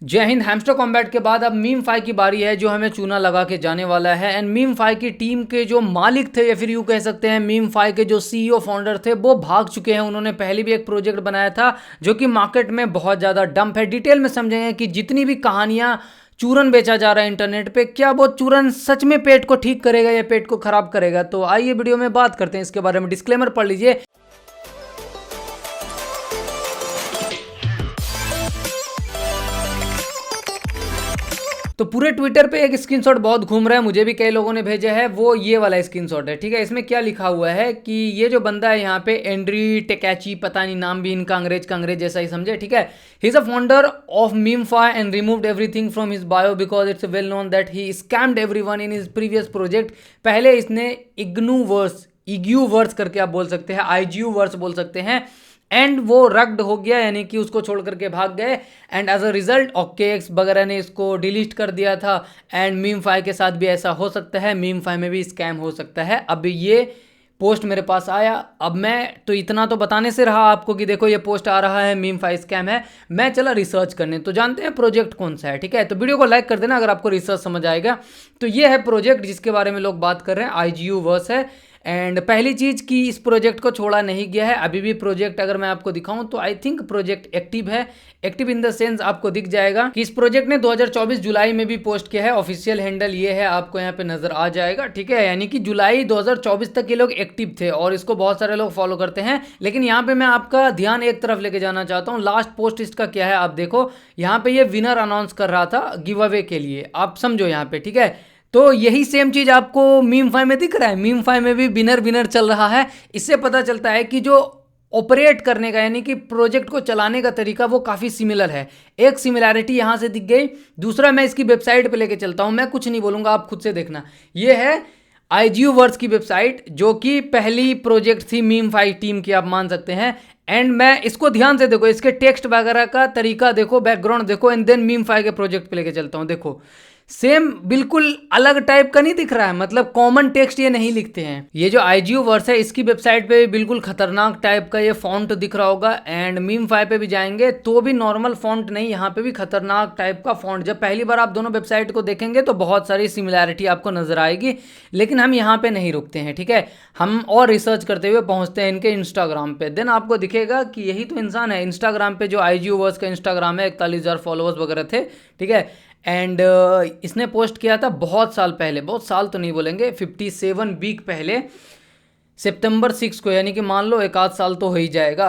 जय Hind. Hamster combat के बाद अब मीम फाई की बारी है जो हमें चूना लगा के जाने वाला है। एंड मीम फाई की टीम के जो मालिक थे या फिर यूँ कह सकते हैं मीम फाई के जो सीईओ फाउंडर थे वो भाग चुके हैं। उन्होंने पहले भी एक प्रोजेक्ट बनाया था जो कि मार्केट में बहुत ज़्यादा डंप है। डिटेल में समझेंगे कि जितनी भी कहानियाँ चूरन बेचा जा रहा है इंटरनेट पे, क्या वो चूरन सच में पेट को ठीक करेगा या पेट को खराब करेगा। तो आइए वीडियो में बात करते हैं इसके बारे में। डिस्क्लेमर पढ़ लीजिए। तो पूरे ट्विटर पे एक स्क्रीनशॉट बहुत घूम रहा है, मुझे भी कई लोगों ने भेजा है, वो ये वाला स्क्रीनशॉट है। ठीक है, इसमें क्या लिखा हुआ है कि ये जो बंदा है यहाँ पे एंड्री टेकैची, पता नहीं नाम भी इनका अंग्रेज का अंग्रेज जैसा ही समझे। ठीक है, he is a founder of Memefi and removed everything from his bio because it's well known that he scammed everyone in his previous project. पहले इसने इग्यू वर्स करके आप बोल सकते हैं, आईजीयू वर्स बोल सकते हैं, एंड वो रग्ड हो गया, यानी कि उसको छोड़ करके भाग गए। And as a result OKX वगैरह ने इसको डिलीट कर दिया था। एंड मीम फाई के साथ भी ऐसा हो सकता है, मीम फाई में भी स्कैम हो सकता है। अब ये पोस्ट मेरे पास आया, अब मैं तो इतना तो बताने से रहा आपको कि देखो ये पोस्ट आ रहा है, मीम फाई स्कैम है। मैं चला रिसर्च करने, तो जानते हैं प्रोजेक्ट कौन सा है। ठीक है, तो वीडियो को लाइक कर देना अगर आपको रिसर्च समझ आएगा। तो ये है प्रोजेक्ट जिसके बारे में लोग बात कर रहे हैं, आईजीयू वर्स है। एंड पहली चीज़ कि इस प्रोजेक्ट को छोड़ा नहीं गया है, अभी भी प्रोजेक्ट अगर मैं आपको दिखाऊं तो आई थिंक प्रोजेक्ट एक्टिव है। एक्टिव इन द सेंस आपको दिख जाएगा कि इस प्रोजेक्ट ने 2024 जुलाई में भी पोस्ट किया है। ऑफिशियल हैंडल ये है, आपको यहाँ पे नजर आ जाएगा। ठीक है, यानी कि जुलाई 2024 तक ये लोग एक्टिव थे और इसको बहुत सारे लोग फॉलो करते हैं। लेकिन यहाँ पे मैं आपका ध्यान एक तरफ लेके जाना चाहता हूँ। लास्ट पोस्ट इसका क्या है आप देखो, यहाँ पे ये विनर अनाउंस कर रहा था गिव अवे के लिए, आप समझो यहाँ पे। ठीक है, तो यही सेम चीज आपको मीम फाई में दिख रहा है। मीम फाई में भी विनर विनर चल रहा है। इससे पता चलता है कि जो ऑपरेट करने का यानी कि प्रोजेक्ट को चलाने का तरीका वो काफ़ी सिमिलर है। एक सिमिलैरिटी यहाँ से दिख गई। दूसरा, मैं इसकी वेबसाइट पे लेके चलता हूँ, मैं कुछ नहीं बोलूँगा, आप खुद से देखना। ये है आईजीयू वर्स की वेबसाइट जो कि पहली प्रोजेक्ट थी मीम फाई टीम की, आप मान सकते हैं। एंड मैं इसको ध्यान से देखो, इसके टेक्स्ट वगैरह का तरीका देखो, बैकग्राउंड देखो, एंड देन मीम फाई के प्रोजेक्ट पे लेके चलता हूँ। देखो सेम बिल्कुल अलग टाइप का नहीं दिख रहा है, मतलब कॉमन टेक्स्ट ये नहीं लिखते हैं। ये जो आईजीयू वर्स है इसकी वेबसाइट पे बिल्कुल खतरनाक टाइप का ये फॉन्ट दिख रहा होगा। एंड मीम फाई पे भी जाएंगे तो भी नॉर्मल फॉन्ट नहीं, यहाँ पे भी खतरनाक टाइप का फॉन्ट। जब पहली बार आप दोनों वेबसाइट को देखेंगे तो बहुत सारी सिमिलैरिटी आपको नजर आएगी, लेकिन हम यहाँ पे नहीं रुकते हैं। ठीक है, हम और रिसर्च करते हुए पहुँचते हैं इनके इंस्टाग्राम पे। देन आपको दिखेगा कि यही तो इंसान है। इंस्टाग्राम पे जो आईजीयू वर्स का इंस्टाग्राम है, 41,000 फॉलोअर्स वगैरह थे। ठीक है, एंड इसने पोस्ट किया था बहुत साल पहले, बहुत साल तो नहीं बोलेंगे, 57 वीक पहले, सितंबर 6 को, यानी कि मान लो एक आध साल तो हो ही जाएगा,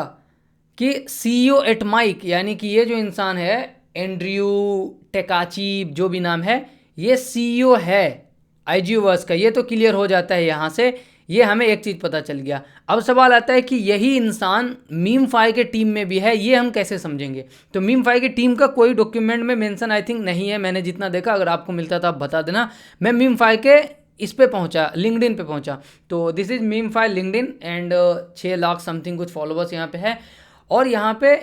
कि सीईओ एट माइक, यानी कि ये जो इंसान है एंड्रयू टेकाची जो भी नाम है, ये सीईओ है आईजीयू वर्स का। ये तो क्लियर हो जाता है यहाँ से, ये हमें एक चीज़ पता चल गया। अब सवाल आता है कि यही इंसान मीम फाई के टीम में भी है, ये हम कैसे समझेंगे। तो मीम फाई की टीम का कोई डॉक्यूमेंट में मेंशन आई थिंक नहीं है, मैंने जितना देखा, अगर आपको मिलता था आप बता देना। मैं मीम फाई के इस पे पहुंचा, लिंक्डइन पे पहुंचा, तो दिस इज मीम फाई लिंक्डइन। एंड 6 लाख समथिंग कुछ फॉलोअर्स यहाँ पे है। और यहाँ पे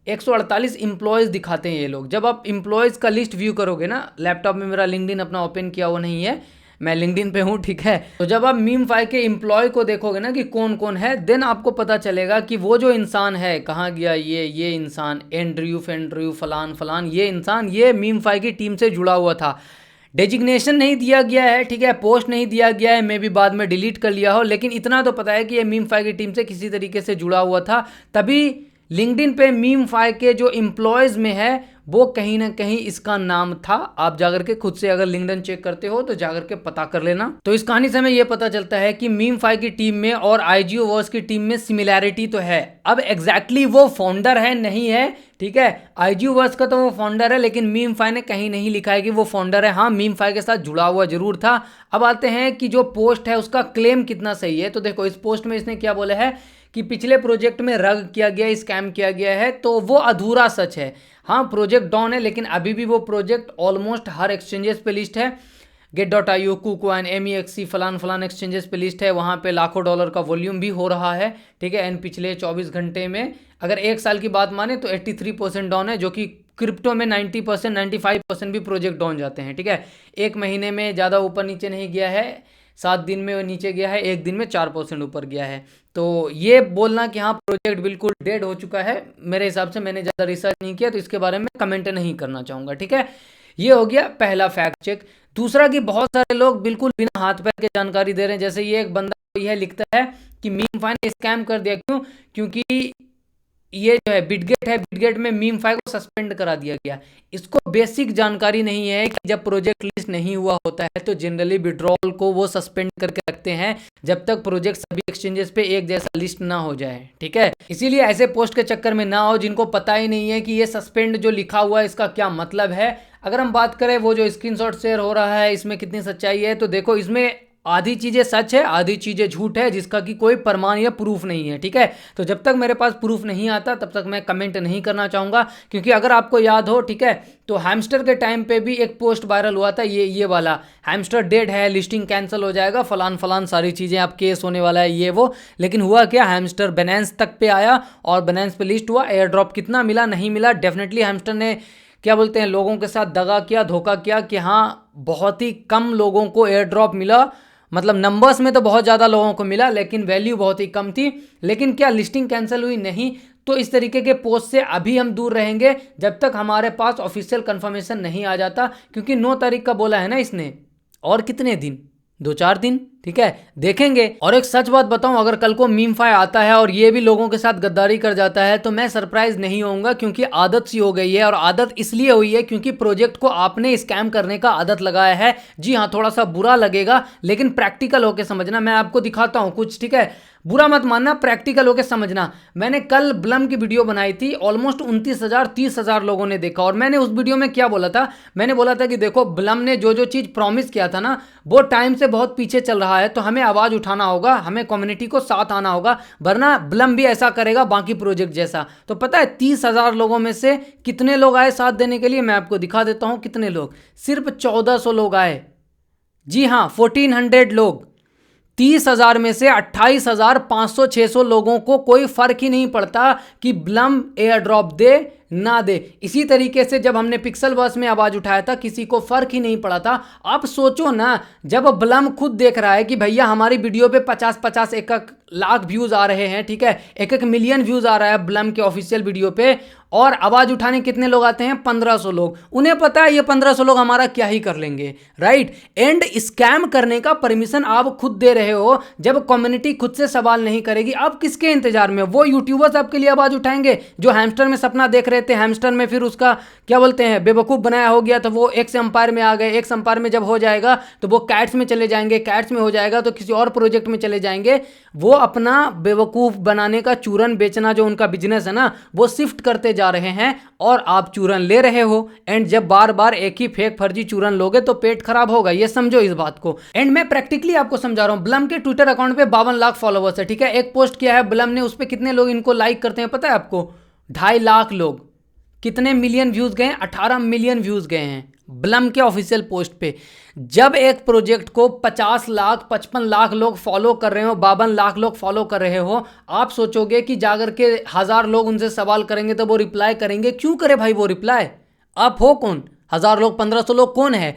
148 इम्प्लॉयज़ दिखाते हैं ये लोग। जब आप इम्प्लॉयज़ का लिस्ट व्यू करोगे ना, लैपटॉप में मेरा लिंक्डइन अपना ओपन किया हुआ नहीं है, मैं लिंक्डइन पे हूँ। ठीक है, तो जब आप मीम फाई के एम्प्लॉय को देखोगे ना कि कौन कौन है, देन आपको पता चलेगा कि वो जो इंसान है कहाँ गया, ये इंसान एंड्रयू फलान फलान, ये इंसान ये मीम फाई की टीम से जुड़ा हुआ था। डेजिग्नेशन नहीं दिया गया है, ठीक है, पोस्ट नहीं दिया गया है, मे भी बाद में डिलीट कर लिया हो, लेकिन इतना तो पता है कि ये मीम फाई की टीम से किसी तरीके से जुड़ा हुआ था। तभी लिंक्डइन पे मीम फाई के जो एम्प्लॉयज़ में है वो कहीं ना कहीं इसका नाम था। आप जाकर के खुद से अगर लिंक्डइन चेक करते हो तो जाकर के पता कर लेना। तो इस कहानी से हमें ये पता चलता है कि मीम फाई की टीम में और आईजीयू वर्स की टीम में सिमिलैरिटी तो है। अब एग्जैक्टली वो फाउंडर है नहीं है, ठीक है, आईजीयू वर्स का तो वो फाउंडर है, लेकिन मीम फाई ने कहीं नहीं लिखा है कि वो फाउंडर है। हाँ, मीम फाई के साथ जुड़ा हुआ जरूर था। अब आते हैं कि जो पोस्ट है उसका क्लेम कितना सही है। तो देखो इस पोस्ट में इसने क्या बोला है कि पिछले प्रोजेक्ट में रग किया गया, स्कैम किया गया है, तो वो अधूरा सच है। हाँ, प्रोजेक्ट डाउन है, लेकिन अभी भी वो प्रोजेक्ट ऑलमोस्ट हर एक्सचेंजेस पे लिस्ट है। get.io, KuCoin, MEXC, फलान फलान एक्सचेंजेस पे लिस्ट है। वहाँ पे लाखों डॉलर का वॉल्यूम भी हो रहा है। ठीक है, एंड पिछले 24 घंटे में अगर एक साल की बात माने तो 83% डाउन है, जो कि क्रिप्टो में 90%, 95% भी प्रोजेक्ट डाउन जाते हैं। ठीक है, एक महीने में ज़्यादा ऊपर नीचे नहीं गया है। 7 दिन में वो नीचे गया है, 1 दिन में 4% ऊपर गया है। तो ये बोलना कि हाँ प्रोजेक्ट बिल्कुल डेड हो चुका है, मेरे हिसाब से मैंने ज़्यादा रिसर्च नहीं किया तो इसके बारे में कमेंट नहीं करना चाहूँगा, ठीक है। ये हो गया पहला फैक्ट चेक। दूसरा कि बहुत सारे लोग बिल्कुल बिना हाथ पैर के जानकारी दे रहे हैं। जैसे ये एक बंदा यह लिखता है कि मीम ने स्कैम कर दिया, क्यों? क्योंकि ये जो है बिटगेट है, बिटगेट में मीम फाइल को सस्पेंड करा दिया गया। इसको बेसिक जानकारी नहीं है कि जब प्रोजेक्ट लिस्ट नहीं हुआ होता है तो जनरली विड्रॉल को वो सस्पेंड करके रखते हैं जब तक प्रोजेक्ट सभी एक्सचेंजेस पे एक जैसा लिस्ट ना हो जाए, ठीक है। इसीलिए ऐसे पोस्ट के चक्कर में ना हो जिनको पता ही नहीं है कि ये सस्पेंड जो लिखा हुआ है इसका क्या मतलब है। अगर हम बात करें वो जो स्क्रीनशॉट शेयर हो रहा है इसमें कितनी सच्चाई है, तो देखो इसमें आधी चीज़ें सच है, आधी चीज़ें झूठ है, जिसका कि कोई प्रमाण या प्रूफ नहीं है, ठीक है। तो जब तक मेरे पास प्रूफ नहीं आता तब तक मैं कमेंट नहीं करना चाहूँगा। क्योंकि अगर आपको याद हो, ठीक है, तो हैमस्टर के टाइम पे भी एक पोस्ट वायरल हुआ था, ये वाला, हैमस्टर डेड है, लिस्टिंग कैंसिल हो जाएगा, फलान फलान सारी चीज़ें, अब केस होने वाला है, ये वो। लेकिन हुआ क्या, हैमस्टर बाइनेंस तक पे आया और बाइनेंस पे लिस्ट हुआ। एयर ड्रॉप कितना मिला, नहीं मिला। डेफिनेटली हैमस्टर ने क्या बोलते हैं लोगों के साथ दगा किया, धोखा किया कि हाँ बहुत ही कम लोगों को एयर ड्रॉप मिला, मतलब नंबर्स में तो बहुत ज़्यादा लोगों को मिला लेकिन वैल्यू बहुत ही कम थी। लेकिन क्या लिस्टिंग कैंसिल हुई? नहीं। तो इस तरीके के पोस्ट से अभी हम दूर रहेंगे जब तक हमारे पास ऑफिशियल कंफर्मेशन नहीं आ जाता। क्योंकि 9 तारीख का बोला है ना इसने, और कितने दिन, 2-4 दिन, ठीक है, देखेंगे। और एक सच बात बताऊं, अगर कल को मीम फाई आता है और ये भी लोगों के साथ गद्दारी कर जाता है तो मैं सरप्राइज नहीं होऊंगा, क्योंकि आदत सी हो गई है। और आदत इसलिए हुई है क्योंकि प्रोजेक्ट को आपने स्कैम करने का आदत लगाया है। जी हाँ, थोड़ा सा बुरा लगेगा लेकिन प्रैक्टिकल होकर समझना। मैं आपको दिखाता हूँ कुछ, ठीक है, बुरा मत मानना, प्रैक्टिकल होकर समझना। मैंने कल ब्लम की वीडियो बनाई थी, ऑलमोस्ट 29,000-30,000 लोगों ने देखा। और मैंने उस वीडियो में क्या बोला था, मैंने बोला था कि देखो ब्लम ने जो जो चीज़ प्रॉमिस किया था ना वो टाइम से बहुत पीछे चल रहा है, तो हमें आवाज़ उठाना होगा, हमें कम्युनिटी को साथ आना होगा, वरना ब्लम भी ऐसा करेगा बाकी प्रोजेक्ट जैसा। तो पता है 30,000 लोगों में से कितने लोग आए साथ देने के लिए? मैं आपको दिखा देता हूँ कितने लोग, सिर्फ 1400 लोग आए। जी हाँ, 1400 लोग। 30,000 में से 28,500-600 लोगों को कोई फर्क ही नहीं पड़ता कि ब्लम एयर ड्रॉप दे ना दे। इसी तरीके से जब हमने पिक्सल वर्स में आवाज उठाया था किसी को फर्क ही नहीं पड़ा था। आप सोचो ना, जब ब्लम खुद देख रहा है कि भैया हमारी वीडियो पे 50-50 1-1 लाख व्यूज आ रहे हैं, ठीक है, 1-1 मिलियन व्यूज आ रहा है ब्लम के ऑफिशियल वीडियो पे, और आवाज उठाने कितने लोग आते हैं? 1500 लोग। उन्हें पता है ये 1500 लोग हमारा क्या ही कर लेंगे, राइट। एंड स्कैम करने का परमिशन आप खुद दे रहे हो। जब कम्युनिटी खुद से सवाल नहीं करेगी, आप किसके इंतजार में? वो यूट्यूबर्स आपके लिए आवाज उठाएंगे जो हैमस्टर में सपना देख रहे थे, हैमस्टर में फिर उसका क्या बोलते हैं बेवकूफ़ बनाया हो गया, तो वो एक्स एम्पायर में आ गए। एक्स एम्पायर में जब हो जाएगा तो वो कैट्स में चले जाएंगे, कैट्स में हो जाएगा तो किसी और प्रोजेक्ट में चले जाएंगे। वो अपना बेवकूफ़ बनाने का, चूरन बेचना जो उनका बिजनेस है ना, वो शिफ्ट करते जा रहे हैं और आप चूरन ले रहे हो। एंड जब बार बार एक ही फेक फर्जी चूरन लोगे तो पेट खराब होगा, ये समझो इस बात को। एंड मैं प्रैक्टिकली आपको समझा रहा हूं। ब्लम के ट्विटर अकाउंट पे 52 लाख फॉलोवर्स है, ठीक है। एक पोस्ट किया है ब्लम ने, उस पर कितने लोग इनको लाइक करते हैं पता है आपको? 2.5 लाख लोग। कितने मिलियन व्यूज गए? 18 मिलियन व्यूज गए हैं ब्लम के ऑफिशियल पोस्ट पे। जब एक प्रोजेक्ट को 50 लाख 55 लाख लोग फॉलो कर रहे हो, 52 लाख लोग फॉलो कर रहे हो, आप सोचोगे कि जाकर के 1000 लोग उनसे सवाल करेंगे तो वो रिप्लाई करेंगे। क्यों करे भाई वो रिप्लाई? आप हो कौन? 1000 लोग 1500 लोग कौन है?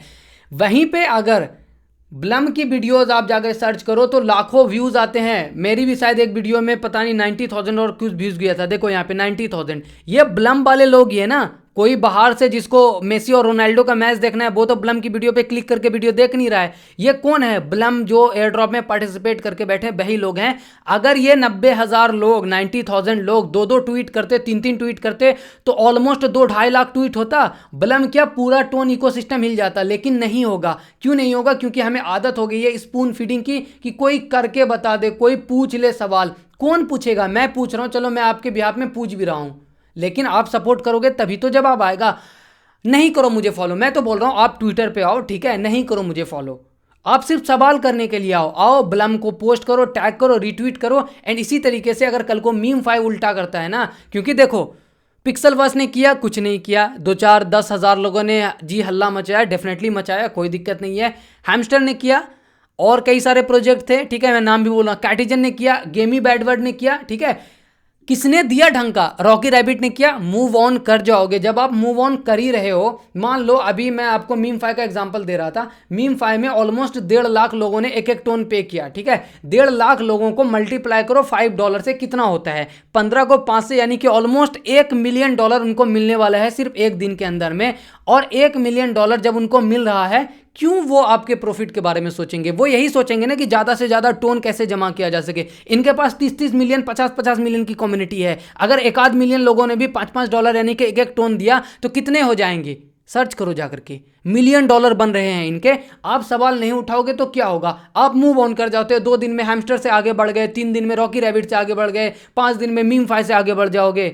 वहीं पे अगर ब्लम की वीडियोस आप जाकर सर्च करो तो लाखों व्यूज आते हैं। मेरी भी शायद एक वीडियो में पता नहीं 90,000 और कुछ व्यूज गया था। देखो यहाँ पे 90,000। ये ब्लम वाले लोग ही है ना। कोई बाहर से जिसको मेसी और रोनाल्डो का मैच देखना है वो तो ब्लम की वीडियो पे क्लिक करके वीडियो देख नहीं रहा है। ये कौन है? ब्लम जो एयर ड्रॉप में पार्टिसिपेट करके बैठे वही लोग हैं। अगर ये 90,000 लोग, 90,000 लोग 2-2 ट्वीट करते, 3-3 ट्वीट करते तो ऑलमोस्ट 2-2.5 लाख ट्वीट होता। ब्लम क्या पूरा टोन इकोसिस्टम हिल जाता। लेकिन नहीं होगा। क्यों नहीं होगा? क्योंकि हमें आदत हो गई है स्पून फीडिंग की, कि कोई करके बता दे, कोई पूछ ले सवाल। कौन पूछेगा? मैं पूछ रहा हूं, चलो मैं आपके बिहाफ में पूछ भी रहा हूं, लेकिन आप सपोर्ट करोगे तभी तो जवाब आएगा। नहीं करो मुझे फॉलो, मैं तो बोल रहा हूं आप ट्विटर पे आओ, ठीक है, नहीं करो मुझे फॉलो। आप सिर्फ सवाल करने के लिए आओ ब्लम को पोस्ट करो, टैग करो, रीट्वीट करो। एंड इसी तरीके से अगर कल को मीम 5 उल्टा करता है ना, क्योंकि देखो पिक्सल वर्स ने किया, कुछ नहीं किया, 2-4-10,000 लोगों ने जी हल्ला मचाया, डेफिनेटली मचाया, कोई दिक्कत नहीं है। हैमस्टर ने किया और कई सारे प्रोजेक्ट थे, ठीक है, मैं नाम भी बोल रहा हूं। कैटिजन ने किया, गेमी बैडवर्ड ने किया, ठीक है। किसने दिया ढंग का? रॉकी रैबिट ने किया। मूव ऑन कर जाओगे। जब आप मूव ऑन कर ही रहे हो, मान लो अभी मैं आपको मीम फाई का एग्जांपल दे रहा था, मीम फाई में ऑलमोस्ट 1.5 लाख लोगों ने एक एक टोन पे किया, ठीक है। 1.5 लाख लोगों को मल्टीप्लाई करो $5 से, कितना होता है? 15 को 5 से, यानी कि ऑलमोस्ट $1 मिलियन उनको मिलने वाला है सिर्फ एक दिन के अंदर में। और $1 मिलियन जब उनको मिल रहा है, क्यों वो आपके प्रॉफिट के बारे में सोचेंगे? वो यही सोचेंगे ना कि ज्यादा से ज्यादा टोन कैसे जमा किया जा सके। इनके पास 30-30 मिलियन, 50-50 मिलियन की कम्युनिटी है। अगर एक आध मिलियन लोगों ने भी $5-5 यानी कि एक एक टोन दिया तो कितने हो जाएंगे? सर्च करो जाकर के, $मिलियन बन रहे हैं इनके। आप सवाल नहीं उठाओगे तो क्या होगा? आप मूव ऑन कर जाते हो। 2 दिन में हैमस्टर से आगे बढ़ गए, 3 दिन में रॉकी रैबिट से आगे बढ़ गए, 5 दिन में मीम फाई से आगे बढ़ जाओगे,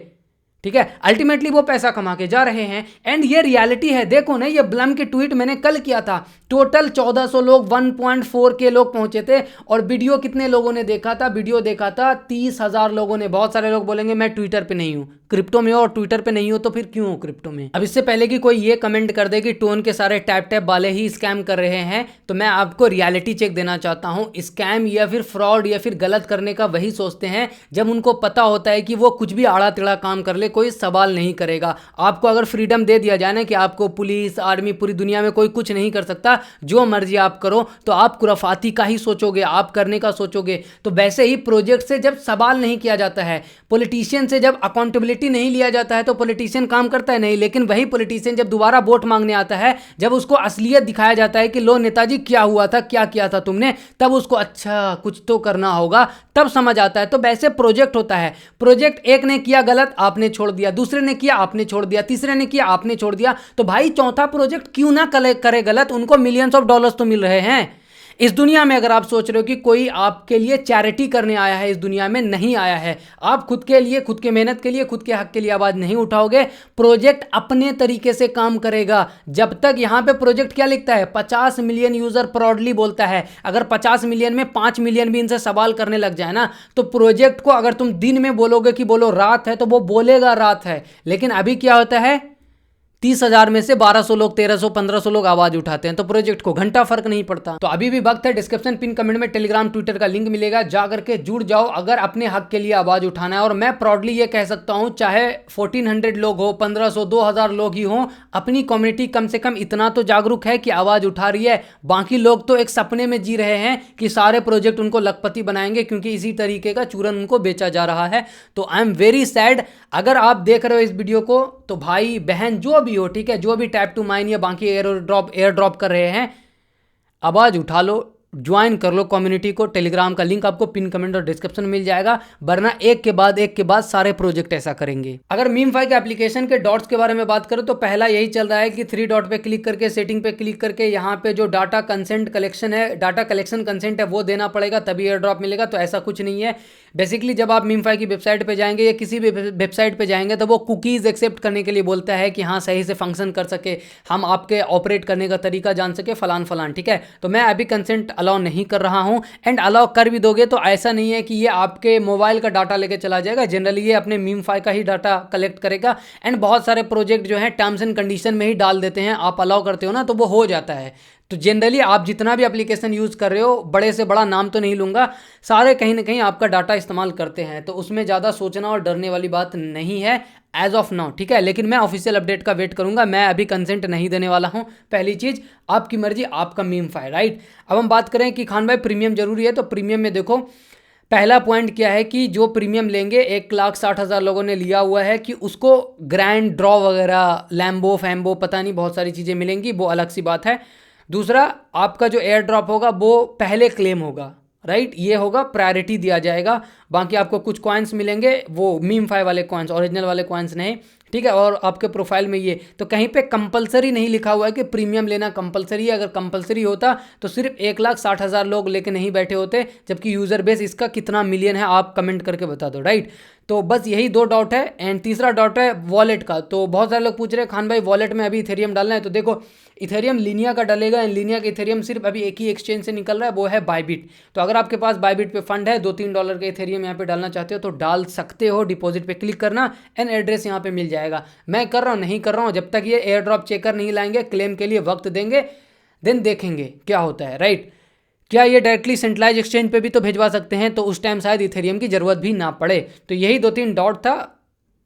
ठीक है। अल्टीमेटली वो पैसा कमा के जा रहे हैं। एंड ये रियलिटी है। देखो ना, ये ब्लम के ट्वीट मैंने कल किया था। टोटल 1400 लोग, 1.4K लोग पहुंचे थे। और वीडियो कितने लोगों ने देखा था? वीडियो देखा था 30,000 लोगों ने। बहुत सारे लोग बोलेंगे मैं ट्विटर पे नहीं हूं। क्रिप्टो में हो और ट्विटर पे नहीं हो तो फिर क्यों हो क्रिप्टो में? अब इससे पहले कि कोई ये कमेंट कर दे कि टोन के सारे टैप टैप वाले ही स्कैम कर रहे हैं, तो मैं आपको रियलिटी चेक देना चाहता हूं। स्कैम या फिर फ्रॉड या फिर गलत करने का वही सोचते हैं जब उनको पता होता है कि वो कुछ भी आड़ा टेढ़ा काम कर ले, कोई सवाल नहीं करेगा। आपको अगर फ्रीडम दे दिया जाए ना कि आपको पुलिस, आर्मी, पूरी दुनिया में कोई कुछ नहीं कर सकता, जो मर्जी आप करो, तो आप खुराफाती का ही सोचोगे, आप करने का सोचोगे। तो वैसे ही प्रोजेक्ट से जब सवाल नहीं किया जाता है, पॉलिटिशियन से जब अकाउंटेबिलिटी नहीं लिया जाता है, तो पॉलिटिशियन काम करता है नहीं। लेकिन वही पॉलिटिशियन जब दोबारा वोट मांगने आता है, जब उसको असलियत दिखाया जाता है कि लो नेताजी क्या हुआ था, क्या किया था तुमने, तब उसको अच्छा कुछ तो करना होगा, तब समझ आता है। तो वैसे प्रोजेक्ट होता है। प्रोजेक्ट एक ने किया गलत, आपने छोड़ दिया, दूसरे ने किया, आपने छोड़ दिया, तीसरे ने किया, आपने छोड़ दिया। तो भाई चौथा प्रोजेक्ट क्यों ना करे गलत? उनको $मिलियंस तो मिल रहे हैं इस दुनिया में। अगर आप सोच रहे हो कि कोई आपके लिए चैरिटी करने आया है, इस दुनिया में नहीं आया है। आप खुद के लिए, खुद के मेहनत के लिए, खुद के हक के लिए आवाज नहीं उठाओगे, प्रोजेक्ट अपने तरीके से काम करेगा। जब तक यहां पे प्रोजेक्ट क्या लिखता है, 50 मिलियन यूजर प्राउडली बोलता है। अगर 50 मिलियन में 5 मिलियन भी इनसे सवाल करने लग जाए ना, तो प्रोजेक्ट को अगर तुम दिन में बोलोगे कि बोलो रात है, तो वो बोलेगा रात है। लेकिन अभी क्या होता है, 30,000 में से 1200 लोग, 1300, 1500 लोग आवाज उठाते हैं, तो प्रोजेक्ट को घंटा फर्क नहीं पड़ता। तो अभी भी वक्त है। डिस्क्रिप्शन पिन कमेंट में टेलीग्राम, ट्विटर का लिंक मिलेगा, जा करके जुड़ जाओ अगर अपने हक के लिए आवाज उठाना है। और मैं प्राउडली ये कह सकता हूं, चाहे 1400 लोग हो, 1500, 2000 लोग ही हो, अपनी कम्युनिटी कम से कम इतना तो जागरूक है कि आवाज उठा रही है। बाकी लोग तो एक सपने में जी रहे हैं कि सारे प्रोजेक्ट उनको लखपति बनाएंगे, क्योंकि इसी तरीके का चूरन उनको बेचा जा रहा है। तो आई एम वेरी सैड। अगर आप देख रहे हो इस वीडियो को, तो भाई बहन जो भी हो, ठीक है, जो भी टैप टू माइन या बाकी एयर ड्रॉप कर रहे हैं, आवाज उठा लो, ज्वाइन कर लो कम्युनिटी को। टेलीग्राम का लिंक आपको पिन कमेंट और डिस्क्रिप्शन में मिल जाएगा, वरना एक के बाद सारे प्रोजेक्ट ऐसा करेंगे। अगर मीम फाई के एप्लीकेशन के डॉट्स के बारे में बात करें, तो पहला यही चल रहा है कि 3 डॉट पे क्लिक करके, सेटिंग पे क्लिक करके, यहाँ पे जो डाटा कंसेंट कलेक्शन है, डाटा कलेक्शन कंसेंट है, वो देना पड़ेगा, तभी एयर ड्रॉप मिलेगा। तो ऐसा कुछ नहीं है। बेसिकली जब आप मीम फाई की वेबसाइट पे जाएंगे या किसी भी वेबसाइट पे जाएंगे, तो वो कुकीज़ एक्सेप्ट करने के लिए बोलता है कि हाँ सही से फंक्शन कर सके, हम आपके ऑपरेट करने का तरीका जान सके, फलान, ठीक है। तो मैं अभी कंसेंट अलाउ नहीं कर रहा हूं। एंड अलाउ कर भी दोगे तो ऐसा नहीं है कि ये आपके मोबाइल का डाटा लेके चला जाएगा। जनरली ये अपने मीम फाई का ही डाटा कलेक्ट करेगा। एंड बहुत सारे प्रोजेक्ट जो है टर्म्स एंड कंडीशन में ही डाल देते हैं, आप अलाउ करते हो ना, तो वो हो जाता है। तो जनरली आप जितना भी एप्लीकेशन यूज़ कर रहे हो, बड़े से बड़ा नाम तो नहीं लूँगा, सारे कहीं ना कहीं आपका डाटा इस्तेमाल करते हैं। तो उसमें ज़्यादा सोचना और डरने वाली बात नहीं है एज ऑफ नाउ, ठीक है। लेकिन मैं ऑफिशियल अपडेट का वेट करूंगा। मैं अभी कंसेंट नहीं देने वाला हूं। पहली चीज़, आपकी मर्जी, आपका मीम फाई, राइट। अब हम बात करें कि खान भाई प्रीमियम जरूरी है, तो प्रीमियम में देखो पहला पॉइंट क्या है कि जो प्रीमियम लेंगे, 1,60,000 लोगों ने लिया हुआ है, कि उसको ग्रैंड ड्रॉ वगैरह, लैम्बो फैम्बो, पता नहीं बहुत सारी चीज़ें मिलेंगी, वो अलग सी बात है। दूसरा, आपका जो एयर ड्रॉप होगा वो पहले क्लेम होगा, राइट, ये होगा, प्रायोरिटी दिया जाएगा। बाकी आपको कुछ कॉइन्स मिलेंगे, वो मीम फाई वाले कॉइन्स, ओरिजिनल वाले कॉइन्स नहीं, ठीक है। और आपके प्रोफाइल में ये तो कहीं पे कंपलसरी नहीं लिखा हुआ है कि प्रीमियम लेना कंपलसरी है। अगर कंपलसरी होता तो सिर्फ 1,60,000 लोग लेके नहीं बैठे होते, जबकि यूज़र बेस इसका कितना मिलियन है आप कमेंट करके बता दो, राइट। तो बस यही 2 डॉट है। एंड तीसरा डॉट है वॉलेट का। तो बहुत सारे लोग पूछ रहे हैं खान भाई वॉलेट में अभी इथेरियम डालना है, तो देखो इथेरियम लिनिया का डलेगा। एंड लिनिया का इथेरियम सिर्फ अभी एक ही एक्सचेंज से निकल रहा है, वो है बायबिट। तो अगर आपके पास बायबिट पे फंड है, $2-3 का इथेरियम यहाँ पे डालना चाहते हो तो डाल सकते हो। डिपॉजिट पे क्लिक करना, एंड एड्रेस यहाँ पे मिल जाएगा। मैं कर रहा हूँ, नहीं कर रहा हूँ, जब तक ये एयर ड्रॉप चेकर नहीं लाएंगे, क्लेम के लिए वक्त देंगे, देन देखेंगे क्या होता है, राइट। क्या ये डायरेक्टली सेंट्रलाइज एक्सचेंज पे भी तो भिजवा सकते हैं, तो उस टाइम शायद इथेरियम की जरूरत भी ना पड़े। तो यही 2-3 डॉट था।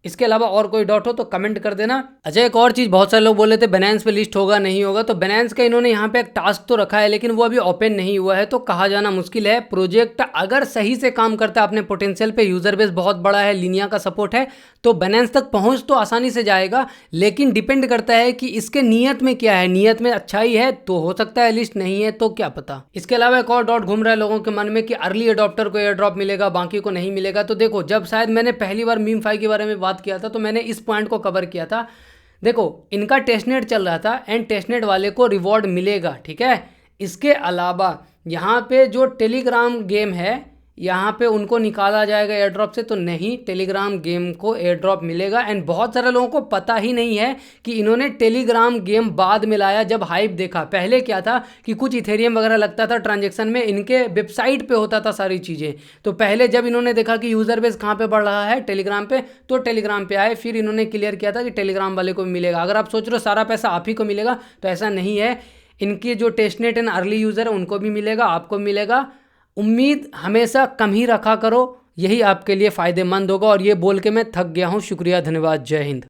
इसके अलावा और कोई डॉट हो तो कमेंट कर देना। अच्छा, एक और चीज़, बहुत सारे लोग बोले थे Binance पे लिस्ट होगा नहीं होगा, तो Binance का इन्होंने यहाँ पे एक टास्क तो रखा है, लेकिन वो अभी ओपन नहीं हुआ है, तो कहा जाना मुश्किल है। प्रोजेक्ट अगर सही से काम करता है अपने पोटेंशियल पे, यूजर बेस बहुत बड़ा है, लिनिया का सपोर्ट है, तो Binance तक पहुँच तो आसानी से जाएगा, लेकिन डिपेंड करता है कि इसके नीयत में क्या है। नीयत में अच्छाई है तो हो सकता है लिस्ट, नहीं है तो क्या पता। इसके अलावा एक और डॉट घूम रहा है लोगों के मन में कि अर्ली अडॉप्टर को एयर ड्रॉप मिलेगा, बाकी को नहीं मिलेगा। तो देखो, जब शायद मैंने पहली बार मीम5 के बारे में बात किया था, तो मैंने इस पॉइंट को कवर किया था। देखो, इनका टेस्टनेट चल रहा था एंड टेस्टनेट वाले को रिवॉर्ड मिलेगा, ठीक है। इसके अलावा यहाँ पे जो टेलीग्राम गेम है, यहाँ पे उनको निकाला जाएगा एयर ड्रॉप से, तो नहीं, टेलीग्राम गेम को एयर ड्रॉप मिलेगा। एंड बहुत सारे लोगों को पता ही नहीं है कि इन्होंने टेलीग्राम गेम बाद में लाया, जब हाइप देखा। पहले क्या था कि कुछ इथेरियम वगैरह लगता था ट्रांजेक्शन में, इनके वेबसाइट पे होता था सारी चीज़ें। तो पहले जब इन्होंने देखा कि यूज़र बेस कहाँ पे बढ़ रहा है, टेलीग्राम पे, तो टेलीग्राम पे आए। फिर इन्होंने क्लियर किया था कि टेलीग्राम वाले को मिलेगा। अगर आप सोच रहे हो सारा पैसा आप ही को मिलेगा, तो ऐसा नहीं है। इनके जो टेस्टनेट एंड अर्ली यूज़र है उनको भी मिलेगा, आपको मिलेगा। उम्मीद हमेशा कम ही रखा करो, यही आपके लिए फ़ायदेमंद होगा। और ये बोल के मैं थक गया हूँ। शुक्रिया, धन्यवाद, जय हिंद।